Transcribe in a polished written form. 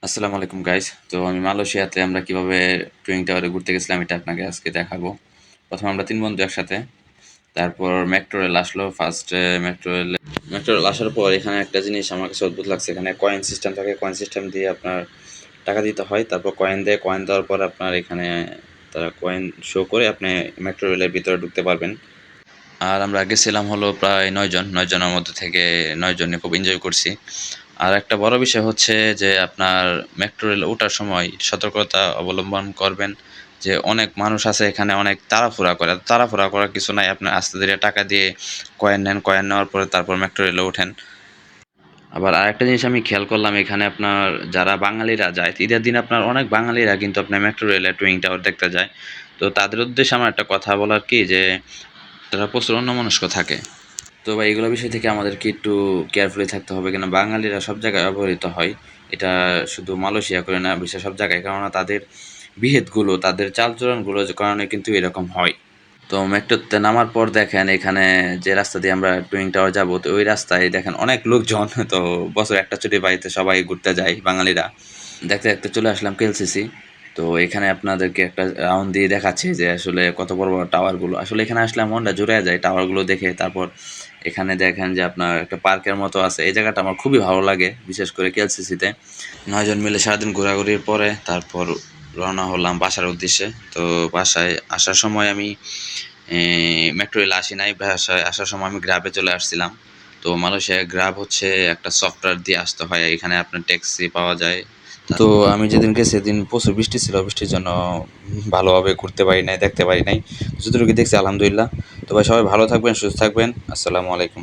আসসালামু আলাইকুম গাইস। তো আমি মালয়েশিয়াতে আমরা কিভাবে টুইং টাওয়ারে ঘুরতে গেছিলাম এটা আপনাকে আজকে দেখাবো। প্রথমে আমরা ৩ বন্ধু একসাথে, তারপর মেট্রো রেল আসলো। ফার্স্টে মেট্রো রেল আসার পর এখানে একটা জিনিস আমার কাছে অদ্ভুত লাগছে। এখানে কয়েন সিস্টেম থাকে, কয়েন সিস্টেম দিয়ে আপনার টাকা দিতে হয়। তারপর কয়েন দেয়, কয়েন দেওয়ার পর আপনার এখানে তারা কয়েন শো করে আপনি মেট্রো রেলের ভিতরে ঢুকতে পারবেন। আর আমরা গেছিলাম হলো প্রায় ৯ জন। ৯ জনের মধ্যে থেকে ৯ জনে খুব এনজয় করছি। আর একটা বড় বিষয় হচ্ছে যে আপনার মেট্রো রেল ওঠার সময় সতর্কতা অবলম্বন করবেন যে অনেক মানুষ আছে এখানে অনেক তাড়াহুড়া করে। তাড়াহুড়া করার কিছু নাই। আপনি আস্তে ধীরে টাকা দিয়ে কয়েন নেন, কয়েন নেওয়ার পরে তারপর মেট্রো রেলে ওঠেন। আবার আরেকটা জিনিস আমি খেয়াল করলাম এখানে আপনার যারা বাঙালিরা যায় ঈদের দিন আপনার অনেক বাঙালিরা কিন্তু আপনার মেট্রো রেলে টুইং টাওয়ার দেখতে যায়। তো তাদের উদ্দেশ্যে আমার একটা কথা বলার কি যে তারা প্রচুর অন্যমনস্ক থাকে। তো ভাই এগুলো বিষয় থেকে আমাদেরকে একটু কেয়ারফুলি থাকতে হবে, কেন বাঙালিরা সব জায়গায় ব্যবহৃত হয়। এটা শুধু মালয়েশিয়া করে না, বিশ্বের সব জায়গায়, কেননা তাদের বিহেদগুলো, তাদের চালচলনগুলো যে কারণে কিন্তু এরকম হয়। তো মেট্রোতে নামার পর দেখেন এখানে যে রাস্তা দিয়ে আমরা টুইং টাওয়ার যাবো, তো ওই রাস্তায় দেখেন অনেক লোকজন। তো বছর একটা ছুটি বাড়িতে সবাই ঘুরতে যায় বাঙালিরা। দেখতে দেখতে চলে আসলাম কেএলসিসি। তো এখানে আপনাদেরকে একটা রাউন্ড দিয়ে দেখাচ্ছি যে আসলে কত বড় বড় টাওয়ারগুলো। আসলে এখানে আসলে মনটা জুড়ে যায় টাওয়ারগুলো দেখে। তারপর এখানে দেখেন যে আপনার একটা পার্কের মতো আছে। এই জায়গাটা আমার খুবই ভালো লাগে, বিশেষ করে কেএলসিসিতে। ৯ জন মিলে সারাদিন ঘোরাঘুরির পরে তারপর রওনা হলাম বাসার উদ্দেশ্যে। তো বাসায় আসার সময় আমি মেট্রো রেলে আসি নাই। বাসায় আসার সময় আমি গ্র্যাবে চলে আসছিলাম। তো মালয়েশিয়ায় গ্র্যাব হচ্ছে একটা সফটওয়্যার দিয়ে আসতে হয়। এখানে আপনার ট্যাক্সি পাওয়া যায়। তো আমি যেদিন গেছি সেদিন প্রচুর বৃষ্টি ছিল। বৃষ্টির জন্য ভালোভাবে ঘুরতে পারি নাই, দেখতে পারি নাই। যতটুকু দেখছি আলহামদুলিল্লাহ। তো ভাই সবাই ভালো থাকবেন, সুস্থ থাকবেন। আসসালামু আলাইকুম।